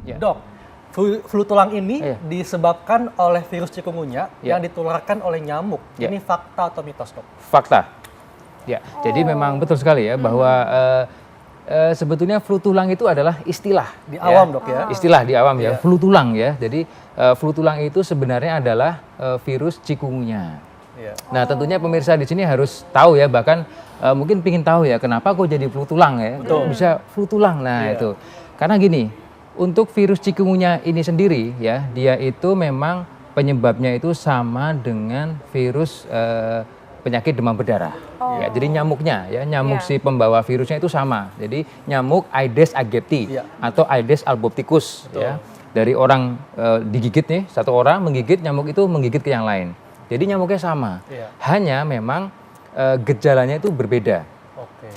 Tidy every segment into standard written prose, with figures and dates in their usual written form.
Ya. Dok, flu tulang ini disebabkan oleh virus chikungunya yang ditularkan oleh nyamuk. Ini fakta atau mitos, Dok? Fakta. Ya, jadi memang betul sekali ya bahwa sebetulnya flu tulang itu adalah istilah di awam, Dok ya. Istilah di awam ya, flu tulang ya. Jadi flu tulang itu sebenarnya adalah virus chikungunya. Nah, tentunya pemirsa di sini harus tahu ya, bahkan mungkin pingin tahu ya kenapa kok jadi flu tulang ya. Betul. Bisa flu tulang. Nah, itu. Karena gini, untuk virus chikungunya ini sendiri ya, dia itu memang penyebabnya itu sama dengan virus penyakit demam berdarah. Ya, jadi nyamuknya ya, nyamuk si pembawa virusnya itu sama. Jadi nyamuk Aedes aegypti atau Aedes albopicus ya. Dari orang digigit nih, satu orang menggigit, nyamuk itu menggigit ke yang lain. Jadi nyamuknya sama. Hanya memang gejalanya itu berbeda.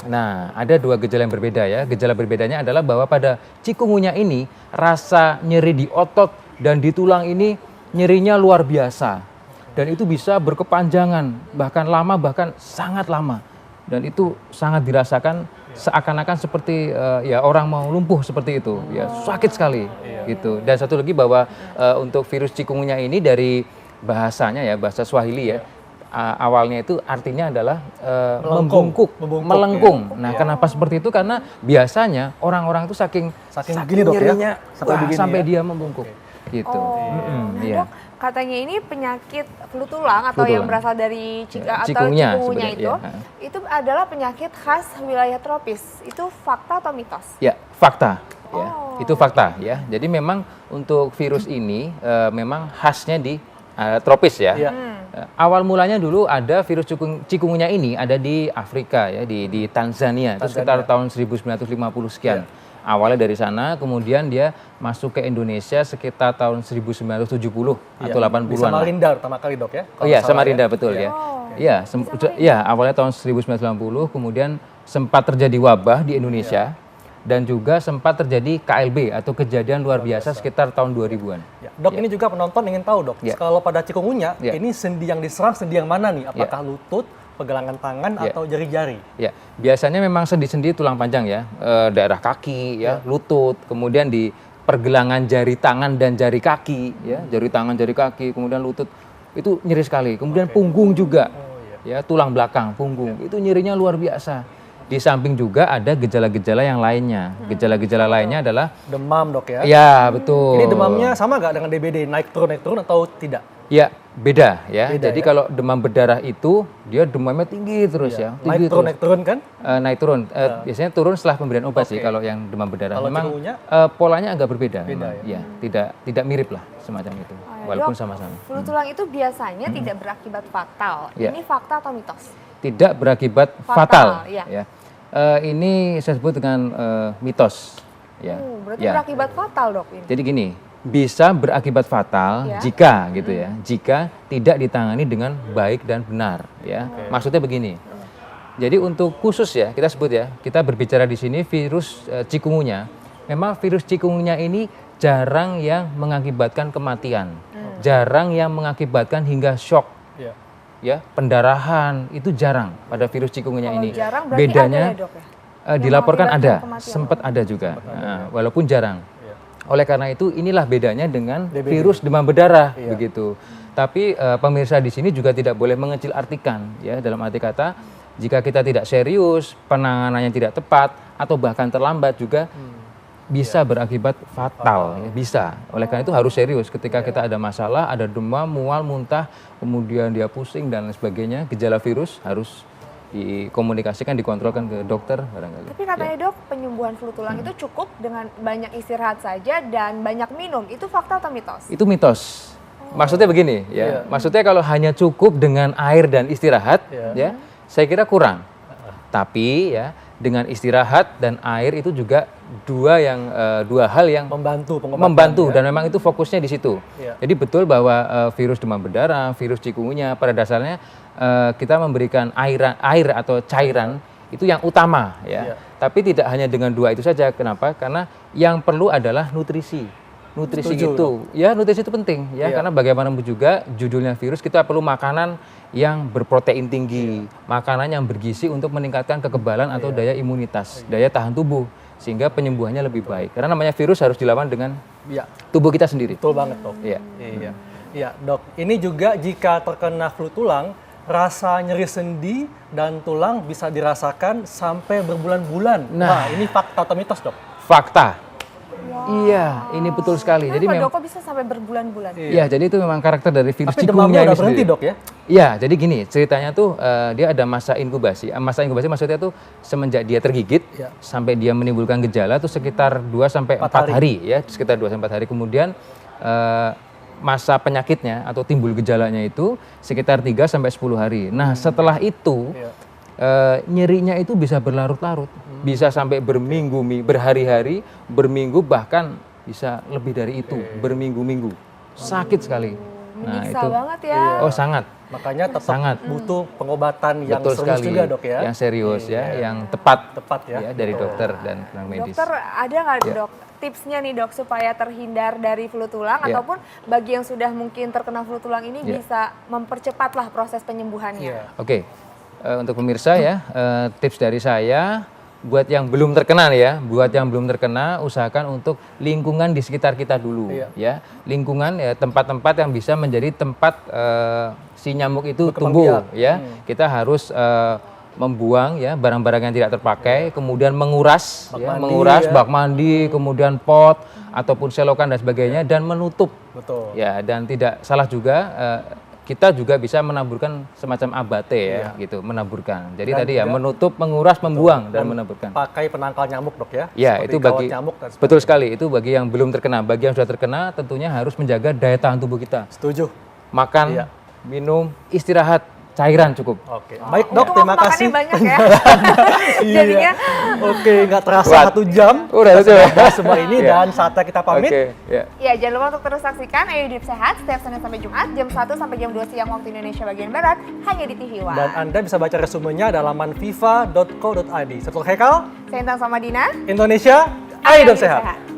Nah, ada dua gejala yang berbeda ya. Gejala berbedanya adalah bahwa pada chikungunya ini rasa nyeri di otot dan di tulang ini nyerinya luar biasa. Dan itu bisa berkepanjangan, bahkan lama, bahkan sangat lama. Dan itu sangat dirasakan seakan-akan seperti ya orang mau lumpuh seperti itu. Ya, sakit sekali gitu. Dan satu lagi bahwa untuk virus chikungunya ini dari bahasanya ya, bahasa Swahili ya. Awalnya itu artinya adalah melengkung. Nah, kenapa seperti itu? Karena biasanya orang-orang itu saking gini, Dok, nyerinya ya? sampai dia membungkuk. Gitu. Dok, katanya ini penyakit flu tulang atau yang berasal dari chikungunya itu adalah penyakit khas wilayah tropis. Itu fakta atau mitos? Ya, fakta. Ya, itu fakta ya. Jadi memang untuk virus ini memang khasnya di tropis ya. Awal mulanya dulu ada virus chikungunya ini ada di Afrika ya, di Tanzania. Itu sekitar tahun 1950 sekian. Awalnya dari sana, kemudian dia masuk ke Indonesia sekitar tahun 1970 atau 80-an. Di Samarinda pertama kali, Dok ya? Oh iya, Samarinda betul ya. Iya, awalnya tahun 1990, kemudian sempat terjadi wabah di Indonesia. Dan juga sempat terjadi KLB atau kejadian luar biasa sekitar tahun 2000-an. Dok, ini juga penonton ingin tahu, Dok. Kalau pada chikungunya, ini sendi yang diserang sendi yang mana nih? Apakah lutut, pegangan tangan, atau jari-jari? Ya, biasanya memang sendi-sendi tulang panjang ya, daerah kaki, lutut, kemudian di pergelangan jari tangan dan jari kaki, ya, jari tangan, jari kaki, kemudian lutut, itu nyeri sekali. Kemudian punggung juga, ya, tulang belakang, punggung, itu nyerinya luar biasa. Di samping juga ada gejala-gejala yang lainnya. Gejala-gejala lainnya adalah demam, Dok ya? Ya, betul. Ini demamnya sama nggak dengan DBD? Naik turun atau tidak? Ya, beda ya. Jadi kalau demam berdarah itu dia demamnya tinggi terus ya. Tinggi naik turun kan? Naik turun. Biasanya turun setelah pemberian obat sih kalau yang demam berdarah. Kalau memang polanya agak berbeda. Ya, tidak mirip lah semacam itu. Walaupun sama-sama. Flu tulang itu biasanya tidak berakibat fatal. Ini fakta atau mitos? Tidak berakibat fatal. Ya. Ini saya sebut dengan mitos. Ya. Berarti berakibat fatal, Dok ini. Jadi gini, bisa berakibat fatal jika gitu ya, jika tidak ditangani dengan baik dan benar ya. Maksudnya begini. Jadi untuk khusus ya, kita sebut ya, kita berbicara di sini virus chikungunya. Memang virus chikungunya ini jarang yang mengakibatkan kematian. Jarang yang mengakibatkan hingga shock. Ya, pendarahan itu jarang pada virus chikungunya ini. Bedanya ada ya, Dok, ya? Dilaporkan ada, sempat ada juga. Walaupun jarang. Oleh karena itu inilah bedanya dengan virus demam berdarah begitu. Tapi pemirsa di sini juga tidak boleh mengecil artikan ya, dalam arti kata jika kita tidak serius, penanganannya tidak tepat atau bahkan terlambat juga bisa berakibat fatal, ya, bisa. Oleh karena itu harus serius ketika kita ada masalah, ada demam, mual, muntah, kemudian dia pusing dan lain sebagainya, gejala virus harus dikomunikasikan, dikontrolkan ke dokter barangkali. Tapi katanya Dok, penyembuhan flu tulang itu cukup dengan banyak istirahat saja dan banyak minum. Itu fakta atau mitos? Itu mitos. Maksudnya begini, ya. Maksudnya kalau hanya cukup dengan air dan istirahat, ya, saya kira Tapi ya, dengan istirahat dan air itu juga dua hal yang membantu dan memang itu fokusnya di situ. Jadi betul bahwa virus demam berdarah, virus chikungunya pada dasarnya kita memberikan air atau cairan itu yang utama ya. Tapi tidak hanya dengan dua itu saja. Kenapa? Karena yang perlu adalah nutrisi. nutrisi itu. Ya, nutrisi itu penting ya, karena bagaimanapun juga judulnya virus, kita perlu makanan yang berprotein tinggi, makanan yang bergizi untuk meningkatkan kekebalan atau daya imunitas, daya tahan tubuh, sehingga penyembuhannya lebih baik. Karena namanya virus harus dilawan dengan tubuh kita sendiri. Betul banget, Dok. Iya, Dok. Ini juga jika terkena flu tulang, rasa nyeri sendi dan tulang bisa dirasakan sampai berbulan-bulan. Nah, ini fakta atau mitos, Dok? Fakta. Iya, ini betul sekali. Jadi memang kok bisa sampai berbulan-bulan? Iya, jadi itu memang karakter dari virus cikungunya. Tapi demamnya udah berhenti, Dok, ya? Iya, jadi gini, ceritanya tuh dia ada masa inkubasi. Masa inkubasi maksudnya tuh semenjak dia tergigit sampai dia menimbulkan gejala tuh sekitar 2 sampai 4 hari ya, sekitar 2 sampai 4 hari. Kemudian masa penyakitnya atau timbul gejalanya itu sekitar 3 sampai 10 hari. Nah, setelah itu nyerinya itu bisa berlarut-larut, bisa sampai berhari-hari, berminggu, bahkan bisa lebih dari itu, berminggu-minggu. Sakit sekali. Nah, itu banget ya. Oh, sangat. Makanya tetap butuh pengobatan yang serius juga, Dok, ya. Yang serius ya, yang tepat ya dari dokter dan tenaga medis. Dokter, ada nggak, Dok, tipsnya nih, Dok, supaya terhindar dari flu tulang ataupun bagi yang sudah mungkin terkena flu tulang ini bisa mempercepatlah proses penyembuhannya? Oke. Untuk pemirsa ya, tips dari saya buat yang belum terkena nih ya, buat yang belum terkena usahakan untuk lingkungan di sekitar kita dulu ya. Lingkungan ya, tempat-tempat yang bisa menjadi tempat si nyamuk itu tumbuh ya. Kita harus membuang ya barang-barang yang tidak terpakai, kemudian menguras bak mandi, kemudian pot ataupun selokan dan sebagainya, dan menutup. Ya, dan tidak salah juga kita juga bisa menaburkan semacam abate ya, gitu, menaburkan. Jadi dan tadi ya menutup, menguras, membuang dan menaburkan. Pakai penangkal nyamuk, Dok, ya. Ya, itu bagi betul sekali, itu bagi yang belum terkena. Bagi yang sudah terkena tentunya harus menjaga daya tahan tubuh kita. Setuju. Makan, minum, istirahat, cairan cukup. Oke. Baik, Dok, terima kasih. Banyak ya. Jadinya oke, nggak terasa 1 jam. Udah semua ini dan saatnya kita pamit. Ya, jangan lupa untuk terus saksikan Ayo Hidup Sehat setiap Senin sampai Jumat jam 1 sampai jam 2 siang waktu Indonesia bagian Barat hanya di TV One. Dan Anda bisa baca resumenya di laman fifa.co.id. Saya Hekal. Saya Intan Samadina. Indonesia, Ayo Hidup Sehat.